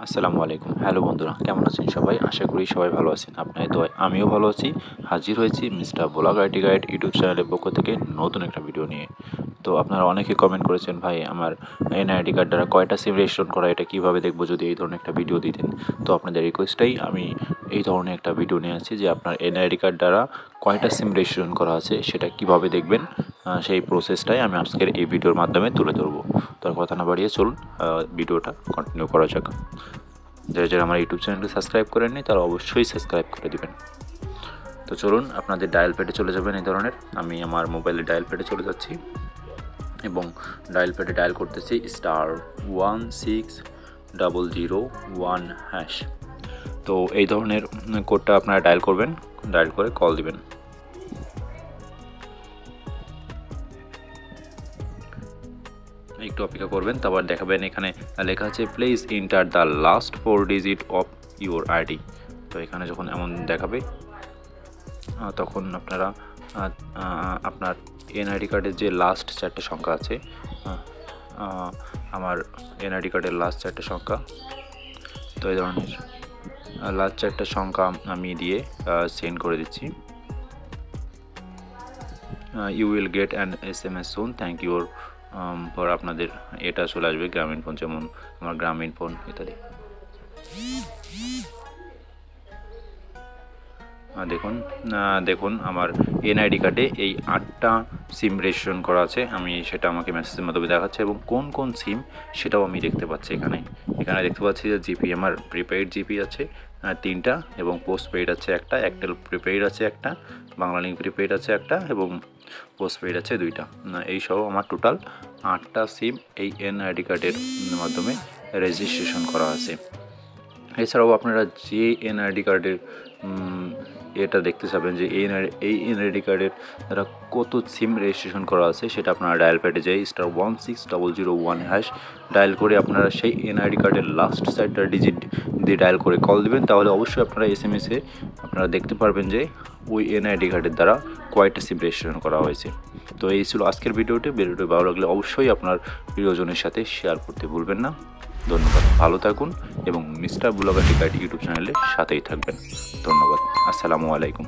আসসালামু আলাইকুম। হ্যালো বন্ধুরা, কেমন আছেন সবাই? আশা করি সবাই ভালো আছেন। আপনাদের দোয়ায় আমিও ভালো আছি। হাজির হয়েছি mister blog IT guide YouTube চ্যানেলের পক্ষ থেকে নতুন একটা ভিডিও নিয়ে। তো আপনারা অনেকে কমেন্ট করেছেন, ভাই আমার এনআইডি কার্ড দ্বারা কয়টা সিম রেজিস্ট্রেশন করা, এটা কীভাবে দেখবো, যদি এই ধরনের একটা ভিডিও দিতেন। তো আপনাদের রিকোয়েস্টেই আমি এই ধরনের একটা ভিডিও নিয়ে আসছি যে আপনার এনআইডি কার্ড দ্বারা কয়টা সিম রেজিস্ট্রেশন করা আছে সেটা কিভাবে দেখবেন, সেই প্রসেসটাই আমি আজকের এই ভিডিওর মাধ্যমে তুলে ধরবো। তো কথা না বাড়িয়ে চলুন ভিডিওটা কন্টিনিউ করা যাক। যারা আমার ইউটিউব চ্যানেলকে সাবস্ক্রাইব করেননি তারা অবশ্যই সাবস্ক্রাইব করে দিবেন। তো চলুন আপনাদের ডায়াল প্যাডে চলে যাবেন। এই ধরনের আমি আমার মোবাইলে ডায়াল প্যাডে চলে যাচ্ছি এবং ডায়াল প্যাডে ডায়াল করতেছি *16001#। তো এই ধরনের কোডটা আপনারা ডায়াল করবেন, ডায়াল করে কল দিবেন। একটু অপেক্ষা করবেন, তারপর দেখাবেন এখানে লেখা আছে please enter the last 4 digit of your ID. তো এখানে যখন এমন দেখাবে তখন আপনারা আপনার এনআইডি কার্ডের যে লাস্ট 4টে সংখ্যা আছে, আমার এনআইডি কার্ডের লাস্ট 4টে সংখ্যা, তো এই ধরনের লাস্ট 4টে সংখ্যা আমি দিয়ে সেন্ড করে দিচ্ছি। You will get an SMS soon, thank ইউর পর আপনাদের এটা চলে আসবে গ্রামীণ ফোন, যেমন আমার গ্রামীণ ফোন ইত্যাদি। দেখুন আমার এনআইডি কার্ডে এই 8টা সিম রেজিস্ট্রেশন করা আছে। আমি সেটা আমাকে মেসেজের মাধ্যমে দেখাচ্ছে এবং কোন কোন সিম সেটাও আমি দেখতে পাচ্ছি। এখানে দেখতে পাচ্ছি যে জিপি আমার প্রিপেইড জিপি আছে 3টা এবং পোস্টপেইড আছে একটা, এয়ারটেল প্রিপেইড আছে একটা, বাংলালিংক প্রিপেইড আছে একটা এবং পোস্টপেইড আছে 2টা। এই সহ আমার টোটাল 8টা সিম এই এনআইডি কার্ডের মাধ্যমে রেজিস্ট্রেশন করা আছে। এছাড়াও আপনারা যে এনআইডি কার্ডের এটা দেখতে চাবেন যে এই এনআইডি কার্ডের দ্বারা কত সিম রেজিস্ট্রেশন করা আছে, সেটা আপনারা ডায়াল প্যাডে যাই *16001# ডায়াল করে আপনারা সেই এনআইডি কার্ডের লাস্ট 4টা ডিজিট দিয়ে ডায়াল করে কল দিবেন। তাহলে অবশ্যই আপনারা SMS-এ আপনারা দেখতে পারবেন যে ওই এনআইডি কার্ডের দ্বারা কয়টা সিম রেজিস্ট্রেশন করা হয়েছে। তো এই ছিল আজকের ভিডিওটি ভালো লাগলে অবশ্যই আপনার প্রিয়জনের সাথে শেয়ার করতে ভুলবেন না। ধন্যবাদ, ভালো থাকুন এবং mister blog IT guide YouTube চ্যানেলের সাথেই থাকবেন। ধন্যবাদ, আসসালামু আলাইকুম।